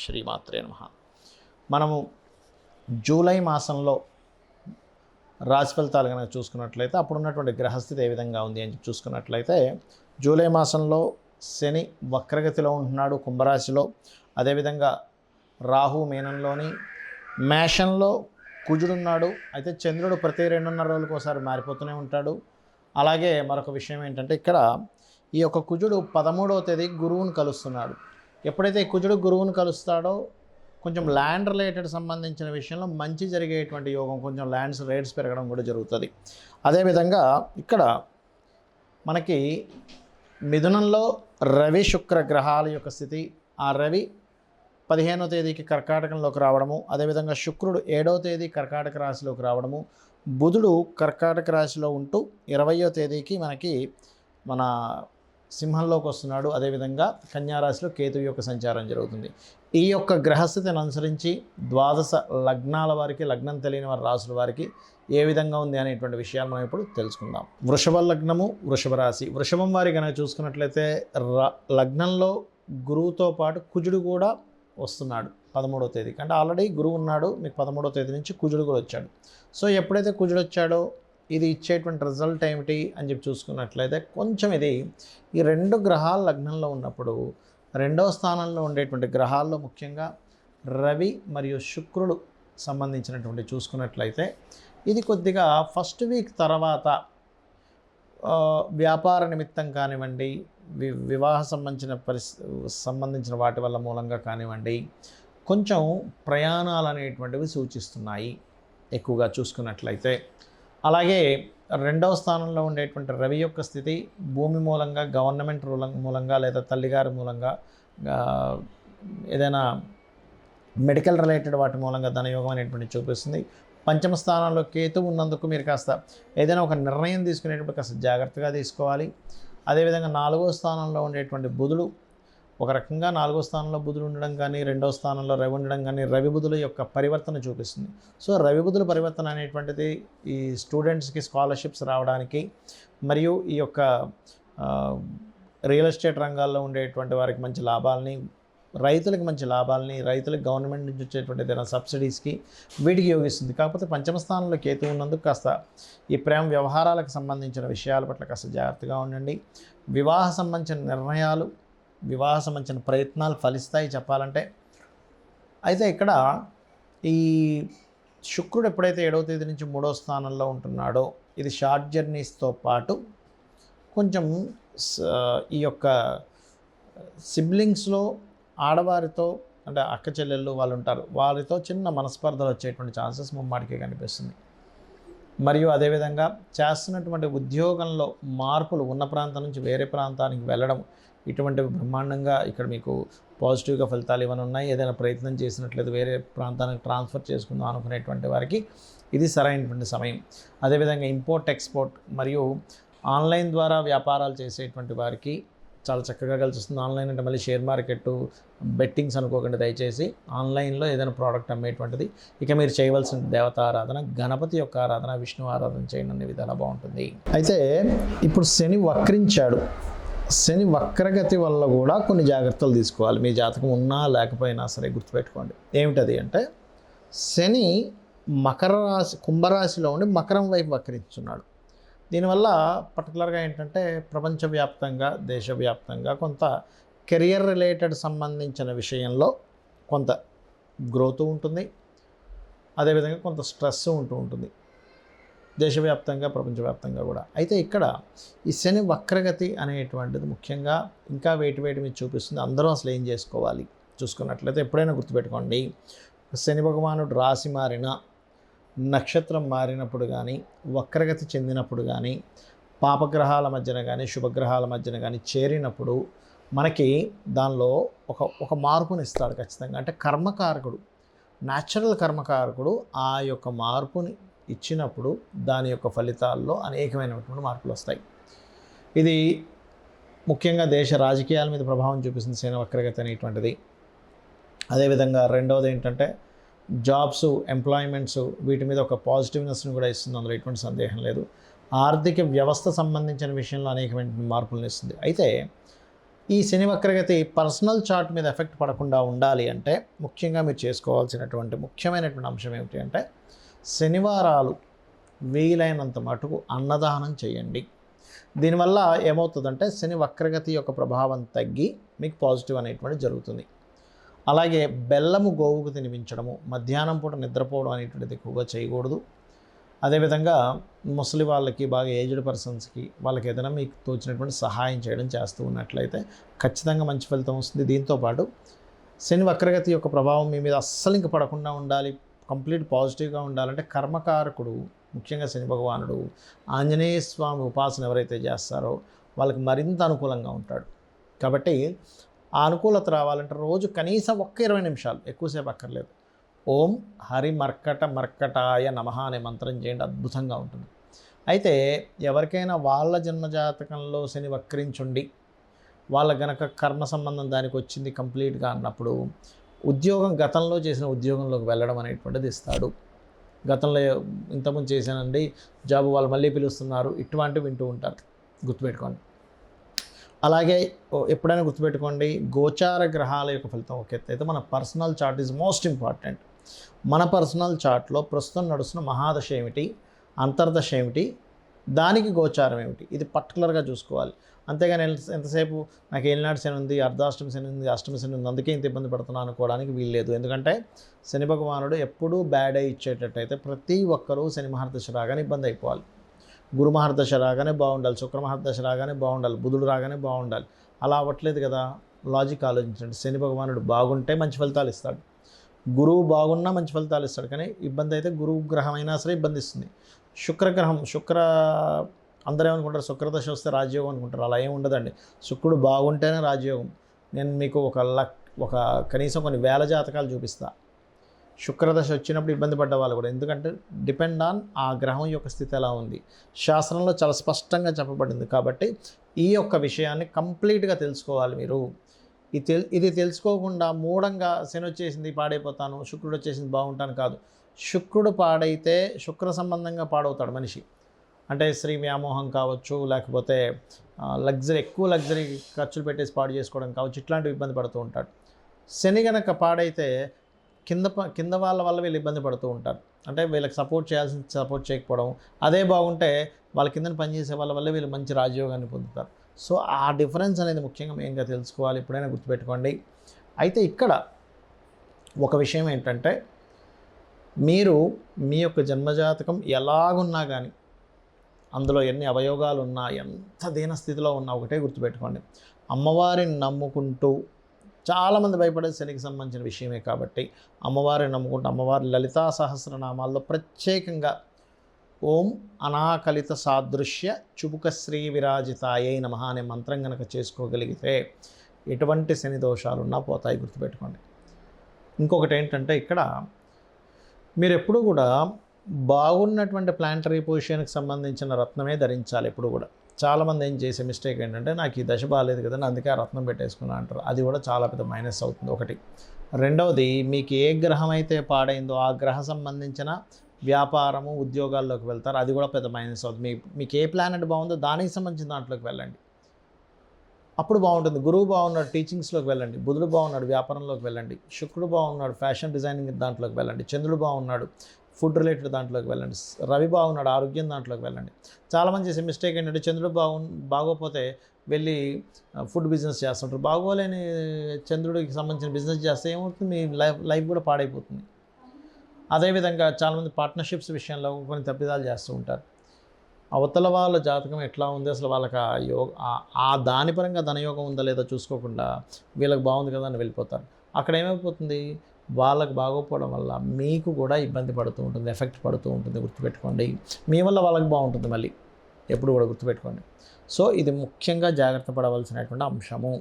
శ్రీమాత్రే నమః. మనము జూలై మాసంలో రాశి ఫలితాలు కనుక చూసుకున్నట్లయితే అప్పుడు ఉన్నటువంటి గ్రహస్థితి ఏ విధంగా ఉంది అని చూసుకున్నట్లయితే జూలై మాసంలో శని వక్రగతిలో ఉంటున్నాడు కుంభరాశిలో. అదేవిధంగా రాహు మీనంలోని, మేషంలో కుజుడున్నాడు. అయితే చంద్రుడు ప్రతి 2.5 రోజులకు ఒకసారి మారిపోతూనే ఉంటాడు. అలాగే మరొక విషయం ఏంటంటే ఇక్కడ ఈ యొక్క కుజుడు 13వ తేదీ గురువును కలుస్తున్నాడు. ఎప్పుడైతే కుజుడు గురువును కలుస్తాడో కొంచెం ల్యాండ్ రిలేటెడ్ సంబంధించిన విషయంలో మంచి జరిగేటువంటి యోగం, కొంచెం ల్యాండ్స్ రేట్స్ పెరగడం కూడా జరుగుతుంది. అదేవిధంగా ఇక్కడ మనకి మిథునంలో రవి శుక్ర గ్రహాల యొక్క స్థితి, ఆ రవి 15వ తేదీకి కర్కాటకంలోకి రావడము, అదేవిధంగా శుక్రుడు 7వ తేదీ కర్కాటక రాశిలోకి రావడము, బుధుడు కర్కాటక రాశిలో ఉంటూ 20వ తేదీకి మనకి మన సింహంలోకి వస్తున్నాడు. అదేవిధంగా కన్యారాశిలో కేతువు యొక్క సంచారం జరుగుతుంది. ఈ యొక్క గ్రహస్థితిని అనుసరించి ద్వాదశ లగ్నాల వారికి, లగ్నం తెలియని వారి రాశుల వారికి ఏ విధంగా ఉంది అనేటువంటి విషయాలు మనం ఇప్పుడు తెలుసుకుందాం. వృషభ లగ్నము, వృషభ రాశి. వృషభం వారి కనుక చూసుకున్నట్లయితే లగ్నంలో గురువుతో పాటు కుజుడు కూడా వస్తున్నాడు 13వ తేదీకి. అంటే ఆల్రెడీ గురువు ఉన్నాడు, మీకు 13వ తేదీ నుంచి కుజుడు కూడా వచ్చాడు. సో ఎప్పుడైతే కుజుడు వచ్చాడో ఇది ఇచ్చేటువంటి రిజల్ట్ ఏమిటి అని చెప్పి చూసుకున్నట్లయితే కొంచెం ఇది ఈ 2 గ్రహాలు లగ్నంలో ఉన్నప్పుడు 2వ స్థానంలో ఉండేటువంటి గ్రహాల్లో ముఖ్యంగా రవి మరియు శుక్రుడు సంబంధించినటువంటి చూసుకున్నట్లయితే ఇది కొద్దిగా ఫస్ట్ వీక్ తర్వాత వ్యాపార నిమిత్తం కానివ్వండి, వివాహ సంబంధించిన వాటి వల్ల మూలంగా కానివ్వండి, కొంచెం ప్రయాణాలు అనేటువంటివి సూచిస్తున్నాయి ఎక్కువగా చూసుకున్నట్లయితే. అలాగే 2వ స్థానంలో ఉండేటువంటి రవి యొక్క స్థితి భూమి మూలంగా, గవర్నమెంట్ మూలంగా లేదా తల్లిగారి మూలంగా, ఏదైనా మెడికల్ రిలేటెడ్ వాటి మూలంగా ధనయోగం అనేటువంటి చూపిస్తుంది. 5వ స్థానంలో కేతు ఉన్నందుకు మీరు కాస్త ఏదైనా ఒక నిర్ణయం తీసుకునేటప్పుడు కాస్త జాగ్రత్తగా తీసుకోవాలి. అదేవిధంగా 4వ స్థానంలో ఉండేటువంటి బుధుడు ఒక రకంగా 4వ స్థానంలో బుధుడు ఉండడం కానీ, 2వ స్థానంలో రవి ఉండడం కానీ రవి బుధుల యొక్క పరివర్తన చూపిస్తుంది. సో రవి బుధుల పరివర్తన అనేటువంటిది ఈ స్టూడెంట్స్కి స్కాలర్షిప్స్ రావడానికి, మరియు ఈ యొక్క రియల్ ఎస్టేట్ రంగాల్లో ఉండేటువంటి వారికి మంచి లాభాలని, రైతులకు మంచి లాభాలని, రైతులకు గవర్నమెంట్ నుంచి వచ్చేటువంటి ఏదైనా సబ్సిడీస్కి వీటికి యోగిస్తుంది. కాకపోతే 5వ స్థానంలో కేతు ఉన్నందుకు కాస్త ఈ ప్రేమ వ్యవహారాలకు సంబంధించిన విషయాల పట్ల కాస్త జాగ్రత్తగా ఉండండి. వివాహ సంబంధించిన నిర్ణయాలు, వివాహ సంబంధించిన ప్రయత్నాలు ఫలిస్తాయి చెప్పాలంటే. అయితే ఇక్కడ ఈ శుక్రుడు ఎప్పుడైతే 7వ తేదీ నుంచి 3వ స్థానంలో ఉంటున్నాడో ఇది షార్ట్ జర్నీస్తో పాటు కొంచెం ఈ యొక్క సిబ్లింగ్స్లో ఆడవారితో, అంటే అక్క చెల్లెళ్ళు వాళ్ళు ఉంటారు, వారితో చిన్న మనస్పర్ధలు వచ్చేటువంటి ఛాన్సెస్ ముమ్మాటికే కనిపిస్తుంది. మరియు అదేవిధంగా చేస్తున్నటువంటి ఉద్యోగంలో మార్పులు, ఉన్న ప్రాంతం నుంచి వేరే ప్రాంతానికి వెళ్ళడం, ఇటువంటివి బ్రహ్మాండంగా ఇక్కడ మీకు పాజిటివ్గా ఫలితాలు ఇవన్నీ ఉన్నాయి. ఏదైనా ప్రయత్నం చేసినట్లయితే వేరే ప్రాంతానికి ట్రాన్స్ఫర్ చేసుకుందాం అనుకునేటువంటి వారికి ఇది సరైనటువంటి సమయం. అదేవిధంగా ఇంపోర్ట్ ఎక్స్పోర్ట్ మరియు ఆన్లైన్ ద్వారా వ్యాపారాలు చేసేటువంటి వారికి చాలా చక్కగా కలిసి వస్తుంది. ఆన్లైన్ అంటే మళ్ళీ షేర్ మార్కెట్, బెట్టింగ్స్ అనుకోకుండా దయచేసి ఆన్లైన్లో ఏదైనా ప్రోడక్ట్ అమ్మేటువంటిది. ఇక మీరు చేయవలసిన దేవత ఆరాధన, గణపతి యొక్క ఆరాధన, విష్ణు ఆరాధన చేయండి, అనే విధాలు బాగుంటుంది. అయితే ఇప్పుడు శని వక్రించాడు. శని వక్రగతి వల్ల కూడా కొన్ని జాగ్రత్తలు తీసుకోవాలి. మీ జాతకం ఉన్నా లేకపోయినా సరే గుర్తుపెట్టుకోండి. ఏమిటది అంటే శని మకర రాశి, కుంభరాశిలో ఉండి మకరం వైపు వక్రించున్నాడు. దీనివల్ల పర్టికులర్గా ఏంటంటే ప్రపంచవ్యాప్తంగా, దేశవ్యాప్తంగా కొంత కెరియర్ రిలేటెడ్ సంబంధించిన విషయంలో కొంత గ్రోత్ ఉంటుంది. అదేవిధంగా కొంత స్ట్రెస్ ఉంటుంది దేశవ్యాప్తంగా, ప్రపంచవ్యాప్తంగా కూడా. అయితే ఇక్కడ ఈ శని వక్రగతి అనేటువంటిది ముఖ్యంగా ఇంకా వేటి మీద చూపిస్తుంది. అందరూ అసలు ఏం చేసుకోవాలి చూసుకున్నట్లయితే ఎప్పుడైనా గుర్తుపెట్టుకోండి, శని భగవానుడు రాశి మారిన, నక్షత్రం మారినప్పుడు కానీ, వక్రగతి చెందినప్పుడు కానీ, పాపగ్రహాల మధ్యన కానీ, శుభగ్రహాల మధ్యన కానీ చేరినప్పుడు మనకి దానిలో ఒక మార్పుని ఇస్తాడు ఖచ్చితంగా. అంటే కర్మకారకుడు, న్యాచురల్ కర్మకారకుడు ఆ యొక్క మార్పుని ఇచ్చినప్పుడు దాని యొక్క ఫలితాల్లో అనేకమైనటువంటి మార్పులు వస్తాయి. ఇది ముఖ్యంగా దేశ రాజకీయాల మీద ప్రభావం చూపిస్తుంది శని వక్రగతి అనేటువంటిది. అదేవిధంగా రెండవది ఏంటంటే జాబ్స్, ఎంప్లాయ్మెంట్స్, వీటి మీద ఒక పాజిటివ్నెస్ని కూడా ఇస్తుంది, అందులో ఎటువంటి సందేహం లేదు. ఆర్థిక వ్యవస్థ సంబంధించిన విషయంలో అనేకమైన మార్పులను ఇస్తుంది. అయితే ఈ శని వక్రగతి పర్సనల్ చార్ట్ మీద ఎఫెక్ట్ పడకుండా ఉండాలి అంటే ముఖ్యంగా మీరు చేసుకోవాల్సినటువంటి ముఖ్యమైనటువంటి అంశం ఏమిటి అంటే శనివారాలు వీలైనంత మటుకు అన్నదానం చేయండి. దీనివల్ల ఏమవుతుందంటే శని వక్రగతి యొక్క ప్రభావం తగ్గి మీకు పాజిటివ్ అనేటువంటి జరుగుతుంది. అలాగే బెల్లము గోవుకు తినిపించడము, మధ్యాహ్నం పూట నిద్రపోవడం అనేటువంటిది ఎక్కువగా చేయకూడదు. అదేవిధంగా ముసలి వాళ్ళకి, బాగా ఏజ్డ్ పర్సన్స్కి, వాళ్ళకి ఏదైనా మీకు తోచినటువంటి సహాయం చేయడం చేస్తూ ఉన్నట్లయితే ఖచ్చితంగా మంచి ఫలితం వస్తుంది. దీంతోపాటు శని వక్రగతి యొక్క ప్రభావం మీ మీద అస్సలు ఇంక పడకుండా ఉండాలి, కంప్లీట్ పాజిటివ్గా ఉండాలంటే కర్మకారకుడు ముఖ్యంగా శని భగవానుడు ఆంజనేయ స్వామి ఉపాసన ఎవరైతే చేస్తారో వాళ్ళకి మరింత అనుకూలంగా ఉంటాడు. కాబట్టి ఆ అనుకూలత రావాలంటే రోజు కనీసం 20 నిమిషాలు, ఎక్కువసేపు అక్కర్లేదు, ఓం హరి మర్కటాయ నమః అనే మంత్రం చేయండి, అద్భుతంగా ఉంటుంది. అయితే ఎవరికైనా వాళ్ళ జన్మజాతకంలో శని వక్రించుండి వాళ్ళ గనక కర్మ సంబంధం దానికి వచ్చింది కంప్లీట్గా అన్నప్పుడు ఉద్యోగం, గతంలో చేసిన ఉద్యోగంలోకి వెళ్ళడం అనేటువంటిది ఇస్తాడు. గతంలో ఇంతకుముందు చేశానండి జాబు, వాళ్ళు మళ్ళీ పిలుస్తున్నారు, ఇటువంటివి వింటూ ఉంటారు, గుర్తుపెట్టుకోండి. అలాగే ఎప్పుడైనా గుర్తుపెట్టుకోండి, గోచార గ్రహాల యొక్క ఫలితం ఒక ఎత్తు అయితే మన personal chart is most important. మన పర్సనల్ చార్ట్లో ప్రస్తుతం నడుస్తున్న మహాదశ ఏమిటి, అంతర్దశ ఏమిటి, దానికి గోచారం ఏమిటి, ఇది పర్టికులర్గా చూసుకోవాలి. అంతేగాని ఎంతసేపు నాకు ఏలినాటి శని ఉంది, అర్ధాష్టమి శని ఉంది, అష్టమి శని ఉంది, అందుకే ఇంత ఇబ్బంది పడుతున్నాను అనుకోవడానికి వీల్లేదు. ఎందుకంటే శని భగవానుడు ఎప్పుడూ బ్యాడ్ అయి ఇచ్చేటట్టయితే ప్రతి ఒక్కరూ శని మహర్దశ రాగానే ఇబ్బంది అయిపోవాలి. గురు మహర్దశ రాగానే బాగుండాలి, శుక్ర మహర్దశ రాగానే బాగుండాలి, బుధుడు రాగానే బాగుండాలి. అలా అవ్వట్లేదు కదా. లాజిక్ ఆలోచించండి. శని భగవానుడు బాగుంటే మంచి ఫలితాలు ఇస్తాడు, గురువు బాగున్నా మంచి ఫలితాలు ఇస్తాడు. కానీ ఇబ్బంది అయితే గురువు గ్రహం అయినా సరే ఇబ్బంది ఇస్తుంది. శుక్రగ్రహం, అందరూ ఏమనుకుంటారు శుక్రదశ వస్తే రాజయోగం అనుకుంటారు. అలా ఏమి ఉండదండి. శుక్రుడు బాగుంటేనే రాజయోగం. నేను మీకు ఒక కనీసం కొన్ని వేల జాతకాలు చూపిస్తా. శుక్రదశ వచ్చినప్పుడు ఇబ్బంది పడ్డ వాళ్ళు కూడా, ఎందుకంటే డిపెండ్ ఆన్ ఆ గ్రహం యొక్క స్థితి ఎలా ఉంది, శాస్త్రంలో చాలా స్పష్టంగా చెప్పబడింది. కాబట్టి ఈ యొక్క విషయాన్ని కంప్లీట్గా తెలుసుకోవాలి మీరు. ఇది తెలుసుకోకుండా మూఢంగా శని వచ్చేసింది పాడైపోతాను, శుక్రుడు వచ్చేసింది బాగుంటాను కాదు. శుక్రుడు పాడైతే శుక్ర సంబంధంగా పాడవుతాడు మనిషి. అంటే స్త్రీ వ్యామోహం కావచ్చు, లేకపోతే ఎక్కువ లగ్జరీ ఖర్చులు పెట్టేసి పాడు చేసుకోవడం కావచ్చు, ఇట్లాంటివి ఇబ్బంది పడుతూ ఉంటాడు. శని గనక పాడైతే కింద వాళ్ళ వల్ల వీళ్ళు ఇబ్బంది పడుతూ ఉంటారు. అంటే వీళ్ళకి సపోర్ట్ చేయకపోవడం. అదే బాగుంటే వాళ్ళ కింద పనిచేసే వాళ్ళ వల్ల వీళ్ళు మంచి రాజయోగాన్ని పొందుతారు. సో ఆ డిఫరెన్స్ అనేది ముఖ్యంగా మెయిన్గా తెలుసుకోవాలి, ఎప్పుడైనా గుర్తుపెట్టుకోండి. అయితే ఇక్కడ ఒక విషయం ఏంటంటే, మీరు మీ యొక్క జన్మజాతకం ఎలాగున్నా కానీ, అందులో ఎన్ని అవయోగాలు ఉన్నా, ఎంత దీన స్థితిలో ఉన్నా ఒకటే గుర్తుపెట్టుకోండి, అమ్మవారిని నమ్ముకుంటూ, చాలామంది భయపడే శనికి సంబంధించిన విషయమే కాబట్టి అమ్మవారిని నమ్ముకుంటూ, అమ్మవారి లలితా సహస్రనామాల్లో ప్రత్యేకంగా ఓం అనాకలిత సాదృశ్య చుబుక శ్రీ విరాజితాయై నమః అనే మంత్రం కనుక చేసుకోగలిగితే ఎటువంటి శని దోషాలున్నా పోతాయి, గుర్తుపెట్టుకోండి. ఇంకొకటి ఏంటంటే, ఇక్కడ మీరు ఎప్పుడు కూడా బాగున్నటువంటి ప్లాంటరీ పొజిషన్కి సంబంధించిన రత్నమే ధరించాలి ఎప్పుడు కూడా. చాలామంది ఏం చేసే మిస్టేక్ ఏంటంటే, నాకు ఈ దశ బాగాలేదు కదండి అందుకే ఆ రత్నం పెట్టేసుకున్నా అంటారు. అది కూడా చాలా పెద్ద మైనస్ అవుతుంది, ఒకటి. రెండవది, మీకు ఏ గ్రహం అయితే పాడైందో ఆ గ్రహ సంబంధించిన వ్యాపారము, ఉద్యోగాల్లోకి వెళ్తారు, అది కూడా పెద్ద మైనస్ అవుతుంది. మీకు ఏ ప్లానెట్ బాగుందో దానికి సంబంధించిన దాంట్లోకి వెళ్ళండి, అప్పుడు బాగుంటుంది. గురువు బాగున్నాడు, టీచింగ్స్లోకి వెళ్ళండి. బుధుడు బాగున్నాడు, వ్యాపారంలోకి వెళ్ళండి. శుక్రుడు బాగున్నాడు, ఫ్యాషన్ డిజైనింగ్ దాంట్లోకి వెళ్ళండి. చంద్రుడు బాగున్నాడు, ఫుడ్ రిలేటెడ్ దాంట్లోకి వెళ్ళండి. రవి బాగున్నాడు, ఆరోగ్యం దాంట్లోకి వెళ్ళండి. చాలామంది చేసే మిస్టేక్ ఏంటంటే, చంద్రుడు బాగోపోతే వెళ్ళి ఫుడ్ బిజినెస్ చేస్తుంటారు. బాగోలేని చంద్రుడికి సంబంధించిన బిజినెస్ చేస్తే ఏమవుతుంది, మీ లైఫ్ కూడా పాడైపోతుంది. అదేవిధంగా చాలామంది పార్ట్నర్షిప్స్ విషయంలో కొన్ని తప్పిదాలు చేస్తూ ఉంటారు. అవతల వాళ్ళ జాతకం ఎట్లా ఉంది, అసలు వాళ్ళకి ఆ దాని పరంగా ధనయోగం ఉందా లేదా చూసుకోకుండా వీళ్ళకి బాగుంది కదా అని వెళ్ళిపోతారు. అక్కడ ఏమైపోతుంది, వాళ్ళకి బాగోపోవడం వల్ల మీకు కూడా ఇబ్బంది పడుతూ ఉంటుంది, ఎఫెక్ట్ పడుతూ ఉంటుంది, గుర్తుపెట్టుకోండి. మీ వల్ల వాళ్ళకి బాగుంటుంది మళ్ళీ, ఎప్పుడు కూడా గుర్తుపెట్టుకోండి. సో ఇది ముఖ్యంగా జాగ్రత్త పడవలసినటువంటి అంశము.